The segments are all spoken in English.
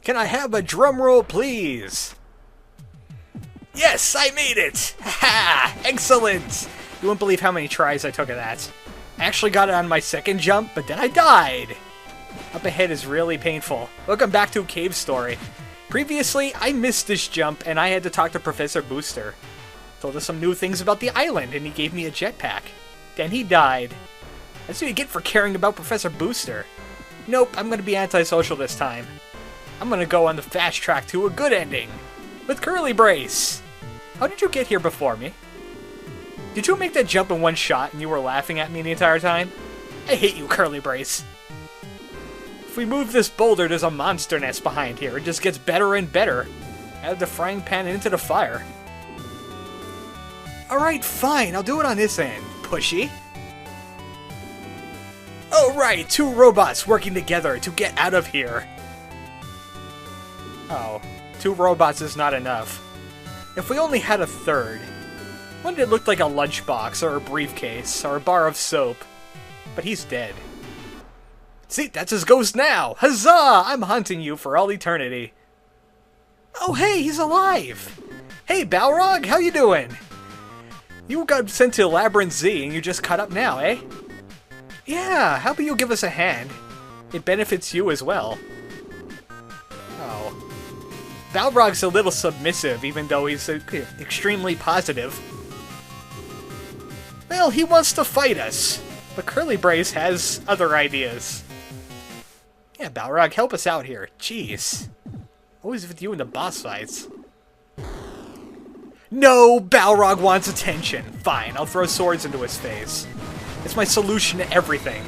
Can I have a drum roll, please? Yes, I made it! Ha! Excellent! You wouldn't believe how many tries I took of that. I actually got it on my second jump, but then I died! Up ahead is really painful. Welcome back to a cave story. Previously, I missed this jump, and I had to talk to Professor Booster. Told us some new things about the island, and he gave me a jetpack. Then he died. That's what you get for caring about Professor Booster. Nope, I'm gonna be antisocial this time. I'm gonna go on the fast track to a good ending. With Curly Brace! How did you get here before me? Did you make that jump in one shot and you were laughing at me the entire time? I hate you, Curly Brace. If we move this boulder, there's a monster nest behind here. It just gets better and better. Add the frying pan into the fire. Alright, fine. I'll do it on this end. Pushy. Alright, two robots working together to get out of here. Oh, two robots is not enough. If we only had a third. One that looked like a lunchbox, or a briefcase, or a bar of soap. But he's dead. See, that's his ghost now! Huzzah! I'm hunting you for all eternity. Oh hey, he's alive! Hey Balrog, how you doing? You got sent to Labyrinth Z and you just caught up now, eh? Yeah, how about you give us a hand? It benefits you as well. Oh. Balrog's a little submissive, even though he's extremely positive. Well, he wants to fight us, but Curly Brace has other ideas. Yeah, Balrog, help us out here. Jeez. Always with you in the boss fights. No, Balrog wants attention. Fine, I'll throw swords into his face. It's my solution to everything.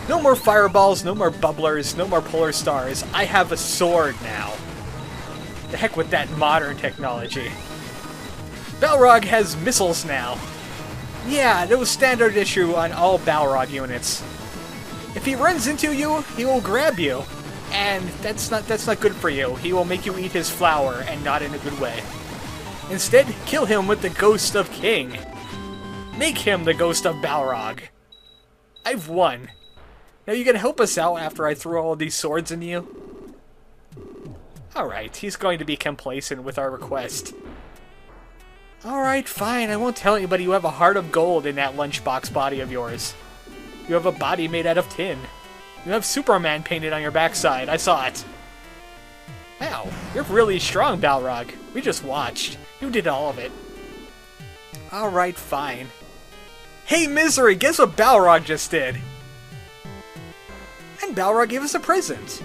No more fireballs, no more bubblers, no more polar stars. I have a sword now. The heck with that modern technology. Balrog has missiles now. Yeah, that was standard issue on all Balrog units. If he runs into you, he will grab you. And that's not good for you. He will make you eat his flower, and not in a good way. Instead, kill him with the Ghost of King. Make him the Ghost of Balrog. I've won. Now you gonna help us out after I throw all these swords into you? Alright, he's going to be complacent with our request. Alright, fine, I won't tell anybody you have a heart of gold in that lunchbox body of yours. You have a body made out of tin. You have Superman painted on your backside, I saw it. Wow, you're really strong, Balrog. We just watched. You did all of it. Alright, fine. Hey, Misery, guess what Balrog just did? And Balrog gave us a present.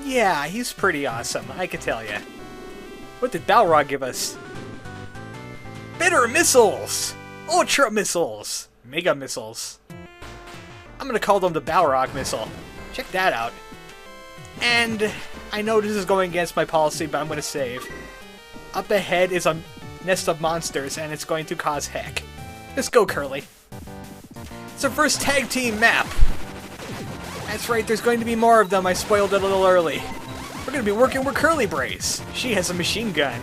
Yeah, he's pretty awesome, I can tell ya. What did Balrog give us? Bitter Missiles! Ultra Missiles! Mega Missiles. I'm gonna call them the Balrog Missile. Check that out. And I know this is going against my policy, but I'm gonna save. Up ahead is a nest of monsters, and it's going to cause heck. Let's go, Curly. It's our first tag team map. That's right, there's going to be more of them. I spoiled it a little early. We're going to be working with Curly Brace. She has a machine gun.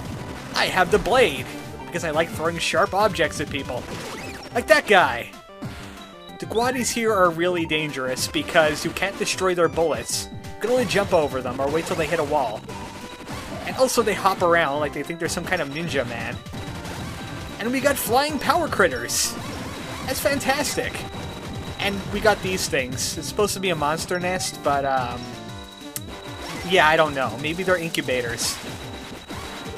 I have the blade, because I like throwing sharp objects at people. Like that guy. The Guadis here are really dangerous because you can't destroy their bullets. You can only jump over them or wait till they hit a wall. And also they hop around like they think they're some kind of ninja man. And we got flying power critters. That's fantastic. And we got these things. It's supposed to be a monster nest, but yeah, I don't know. Maybe they're incubators.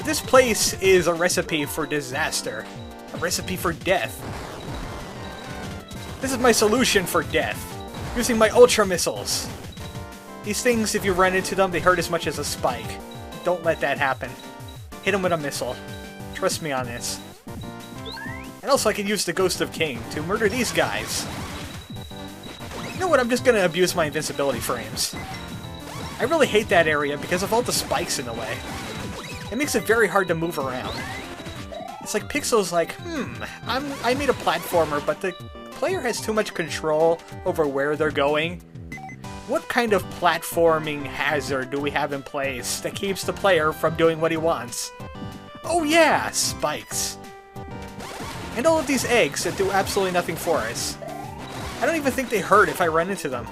This place is a recipe for disaster. A recipe for death. This is my solution for death. Using my Ultra Missiles. These things, if you run into them, they hurt as much as a spike. Don't let that happen. Hit them with a missile. Trust me on this. And also I can use the Ghost of King to murder these guys. You know what, I'm just gonna abuse my invincibility frames. I really hate that area because of all the spikes in the way. It makes it very hard to move around. It's like Pixel's like, I made a platformer, but the player has too much control over where they're going. What kind of platforming hazard do we have in place that keeps the player from doing what he wants? Oh yeah, spikes. And all of these eggs that do absolutely nothing for us. I don't even think they hurt if I run into them.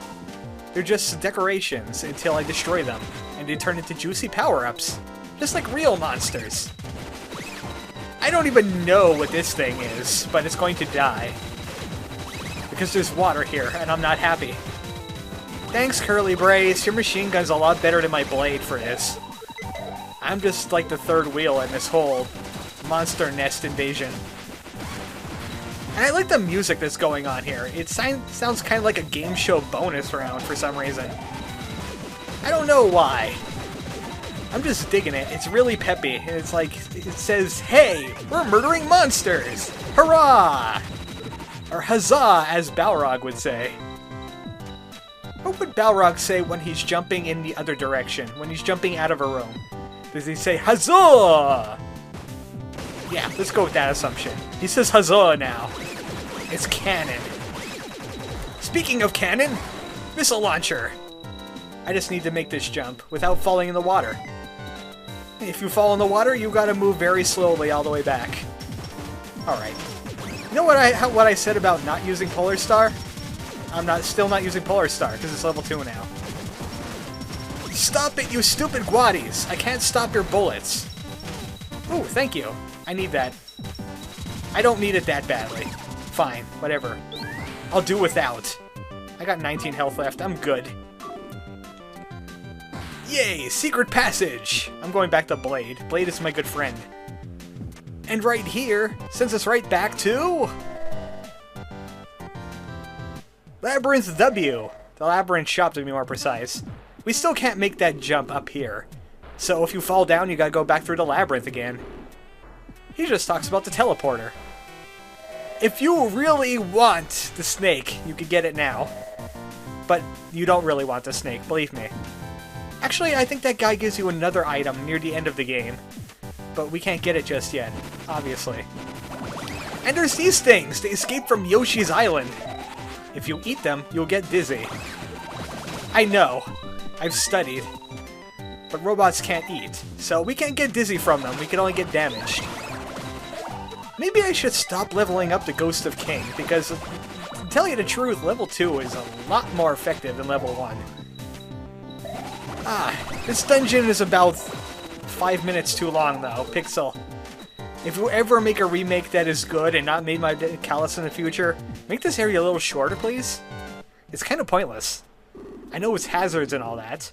They're just decorations until I destroy them, and they turn into juicy power-ups, just like real monsters. I don't even know what this thing is, but it's going to die. Because there's water here, and I'm not happy. Thanks, Curly Brace. Your machine gun's a lot better than my blade for this. I'm just like the third wheel in this whole monster nest invasion. And I like the music that's going on here. It sounds kind of like a game show bonus round for some reason. I don't know why. I'm just digging it. It's really peppy. It's like, it says, hey, we're murdering monsters! Hurrah! Or huzzah, as Balrog would say. What would Balrog say when he's jumping in the other direction? When he's jumping out of a room? Does he say, huzzah? Yeah, let's go with that assumption. He says huzzah now. It's canon. Speaking of cannon, missile launcher. I just need to make this jump without falling in the water. If you fall in the water, you gotta move very slowly all the way back. Alright. You know what I said about not using Polar Star? I'm still not using Polar Star, because it's level 2 now. Stop it, you stupid Guadis! I can't stop your bullets. Ooh, thank you. I need that. I don't need it that badly. Fine, whatever. I'll do without. I got 19 health left. I'm good. Yay! Secret passage! I'm going back to Blade. Blade is my good friend. And right here sends us right back to Labyrinth W. The Labyrinth shop, to be more precise. We still can't make that jump up here. So if you fall down, you gotta go back through the Labyrinth again. He just talks about the teleporter. If you really want the snake, you could get it now. But you don't really want the snake, believe me. Actually, I think that guy gives you another item near the end of the game. But we can't get it just yet, obviously. And there's these things! They escape from Yoshi's Island. If you eat them, you'll get dizzy. I know. I've studied. But robots can't eat, so we can't get dizzy from them. We can only get damaged. Maybe I should stop leveling up the Ghost of King, because, to tell you the truth, level 2 is a lot more effective than level 1. This dungeon is about 5 minutes too long, though. Pixel. If you ever make a remake that is good and not made my callous in the future, make this area a little shorter, please. It's kind of pointless. I know it's hazards and all that.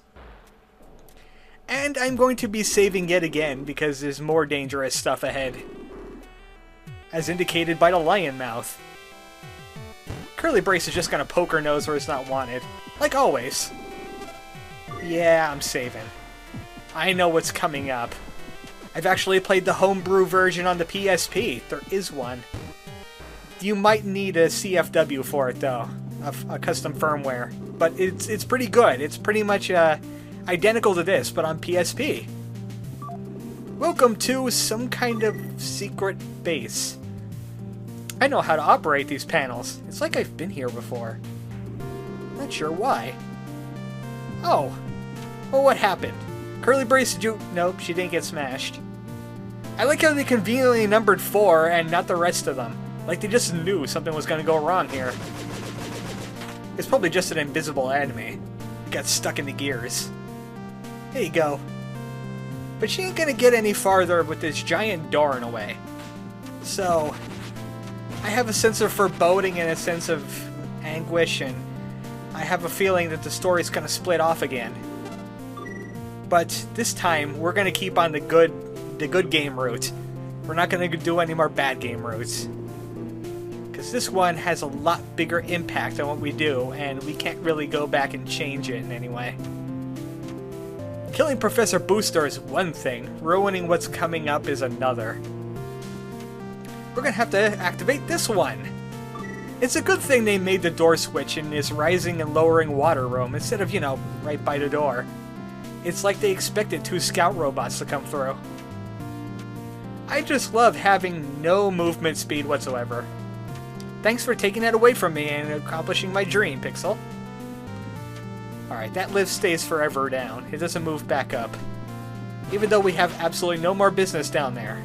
And I'm going to be saving yet again because there's more dangerous stuff ahead. As indicated by the lion mouth. Curly Brace is just gonna poke her nose where it's not wanted. Like always. Yeah, I'm saving. I know what's coming up. I've actually played the homebrew version on the PSP. There is one. You might need a CFW for it, though. A custom firmware. But it's pretty good. It's pretty much identical to this, but on PSP. Welcome to some kind of secret base. I know how to operate these panels. It's like I've been here before. Not sure why. Oh. Well, what happened? Curly Brace, did you... Nope, she didn't get smashed. I like how they conveniently numbered 4 and not the rest of them. Like they just knew something was going to go wrong here. It's probably just an invisible enemy. It got stuck in the gears. There you go. But she ain't going to get any farther with this giant door in a way. So, I have a sense of foreboding and a sense of anguish, and I have a feeling that the story's going to split off again. But this time, we're going to keep on the good game route. We're not going to do any more bad game routes. Because this one has a lot bigger impact on what we do, and we can't really go back and change it in any way. Killing Professor Booster is one thing, ruining what's coming up is another. We're going to have to activate this one. It's a good thing they made the door switch in this rising and lowering water room instead of, you know, right by the door. It's like they expected 2 scout robots to come through. I just love having no movement speed whatsoever. Thanks for taking that away from me and accomplishing my dream, Pixel. Alright, that lift stays forever down. It doesn't move back up. Even though we have absolutely no more business down there.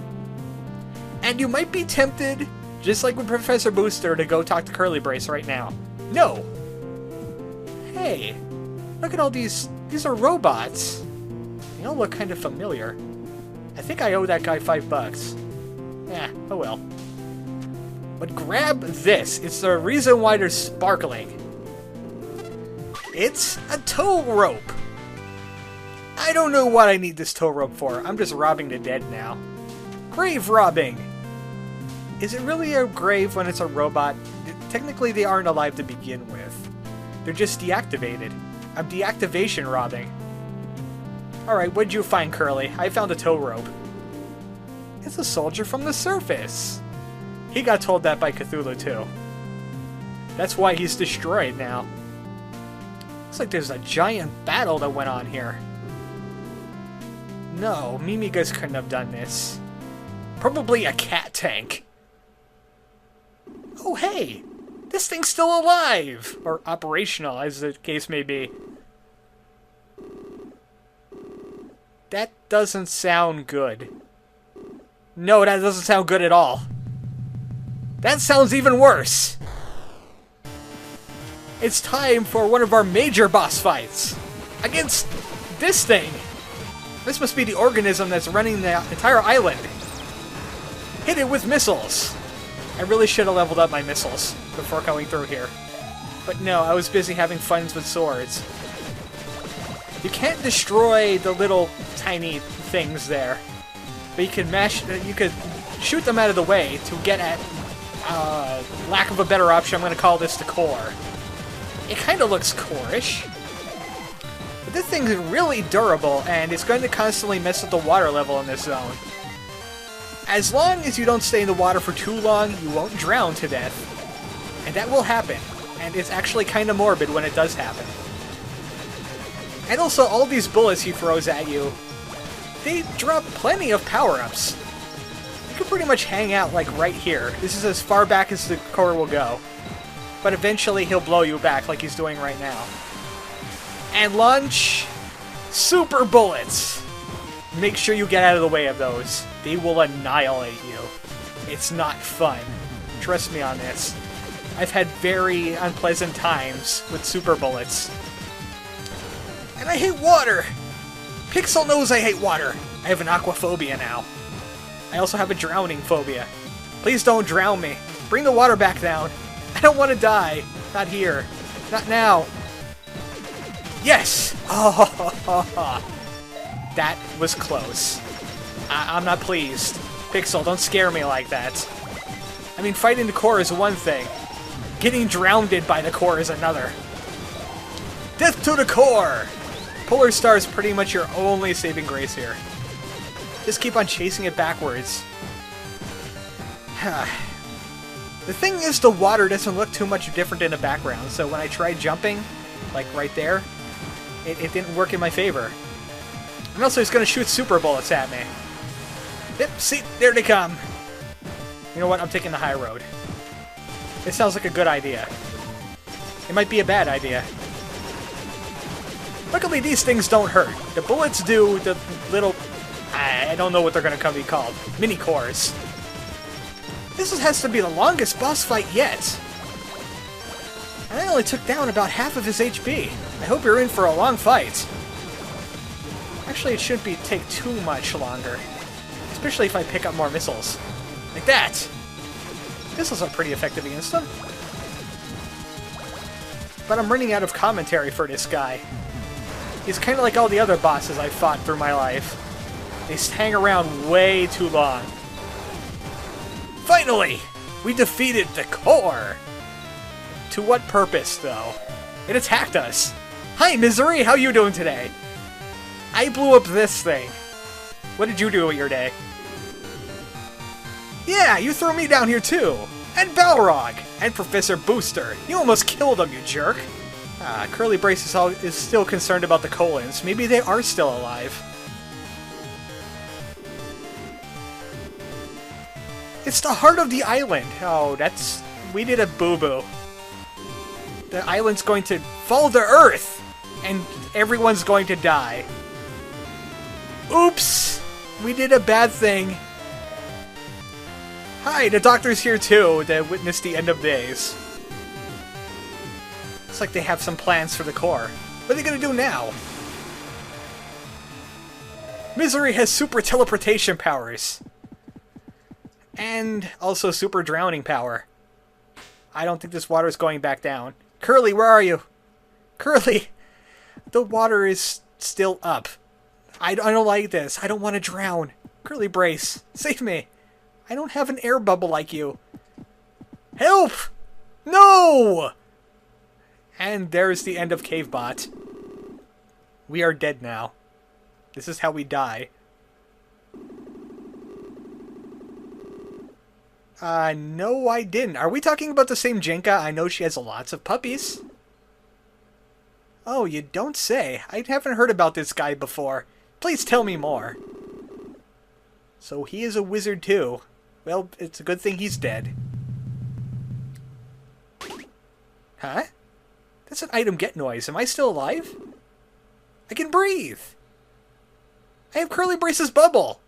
And you might be tempted, just like with Professor Booster, to go talk to Curly Brace right now. No! Hey, Look at all these. These are robots. They all look kind of familiar. I think I owe that guy $5. Eh, oh well. But grab this. It's the reason why they're sparkling. It's a tow rope. I don't know what I need this tow rope for. I'm just robbing the dead now. Grave robbing. Is it really a grave when it's a robot? Technically, they aren't alive to begin with. They're just deactivated. I'm deactivation robbing. Alright, what'd you find, Curly? I found a tow rope. It's a soldier from the surface. He got told that by Cthulhu, too. That's why he's destroyed now. Looks like there's a giant battle that went on here. No, Mimigas couldn't have done this. Probably a cat tank. Oh, hey! This thing's still alive! Or operational, as the case may be. That doesn't sound good. No, that doesn't sound good at all. That sounds even worse! It's time for one of our major boss fights! Against this thing! This must be the organism that's running the entire island. Hit it with missiles! I really should have leveled up my missiles before going through here. But no, I was busy having fun with swords. You can't destroy the little tiny things there. But you could shoot them out of the way to get at, lack of a better option, I'm going to call this the core. It kind of looks core-ish. But this thing is really durable, and it's going to constantly mess with the water level in this zone. As long as you don't stay in the water for too long, you won't drown to death. And that will happen. And it's actually kind of morbid when it does happen. And also, all these bullets he throws at you, they drop plenty of power-ups. You can pretty much hang out, like, right here. This is as far back as the core will go. But eventually he'll blow you back like he's doing right now. And launch super bullets. Make sure you get out of the way of those. They will annihilate you. It's not fun. Trust me on this. I've had very unpleasant times with super bullets. And I hate water! Pixel knows I hate water. I have an aquaphobia now. I also have a drowning phobia. Please don't drown me. Bring the water back down. I don't want to die. Not here. Not now. Yes! Oh, that was close. I'm not pleased. Pixel, don't scare me like that. I mean, fighting the core is one thing. Getting drowned by the core is another. Death to the core! Polar Star is pretty much your only saving grace here. Just keep on chasing it backwards. The thing is, the water doesn't look too much different in the background, so when I tried jumping, like right there, it didn't work in my favor. And also, he's going to shoot super bullets at me. Yep, see, there they come. You know what, I'm taking the high road. It sounds like a good idea. It might be a bad idea. Luckily, these things don't hurt. The bullets do, the little... I don't know what they're going to be called. Mini cores. This has to be the longest boss fight yet. And I only took down about half of his HP. I hope you're in for a long fight. Actually, it shouldn't take too much longer. Especially if I pick up more missiles. Like that! Missiles are pretty effective against them. But I'm running out of commentary for this guy. He's kind of like all the other bosses I've fought through my life. They hang around way too long. Finally! We defeated the core! To what purpose, though? It attacked us! Hi, Misery! How you doing today? I blew up this thing. What did you do with your day? Yeah, you threw me down here too! And Balrog! And Professor Booster! You almost killed him, you jerk! Curly Brace is still concerned about the colons. Maybe they are still alive. It's the heart of the island! Oh, that's... we did a boo-boo. The island's going to fall to Earth! And everyone's going to die. Oops! We did a bad thing. Hi, the doctor's here too, to witness the end of days. Looks like they have some plans for the core. What are they gonna do now? Misery has super teleportation powers. And also super drowning power. I don't think this water is going back down. Curly, where are you? Curly! The water is still up. I don't like this. I don't want to drown. Curly brace, save me. I don't have an air bubble like you. Help! No! And there's the end of Cavebot. We are dead now. This is how we die. No, I didn't. Are we talking about the same Jenka? I know she has lots of puppies. Oh, you don't say. I haven't heard about this guy before. Please tell me more. So he is a wizard too. Well, it's a good thing he's dead. Huh? That's an item get noise. Am I still alive? I can breathe. I have Curly Brace's bubble.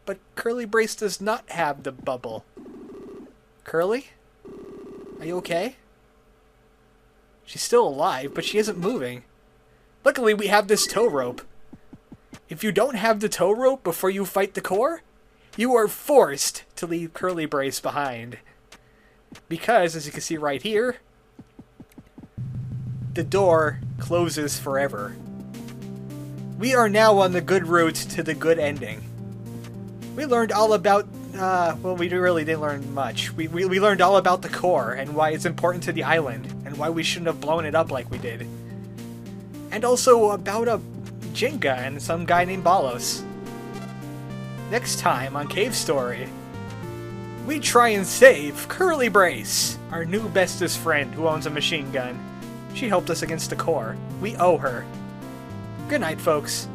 But Curly Brace does not have the bubble. Curly? Are you okay? She's still alive, but she isn't moving. Luckily, we have this tow rope. If you don't have the tow rope before you fight the core, you are forced to leave Curly Brace behind. Because, as you can see right here, the door closes forever. We are now on the good route to the good ending. We learned all about, well, we really didn't learn much. We learned all about the core and why it's important to the island and why we shouldn't have blown it up like we did. And also about a Jenga and some guy named Balos. Next time on Cave Story, we try and save Curly Brace, our new bestest friend who owns a machine gun. She helped us against the core. We owe her. Good night, folks.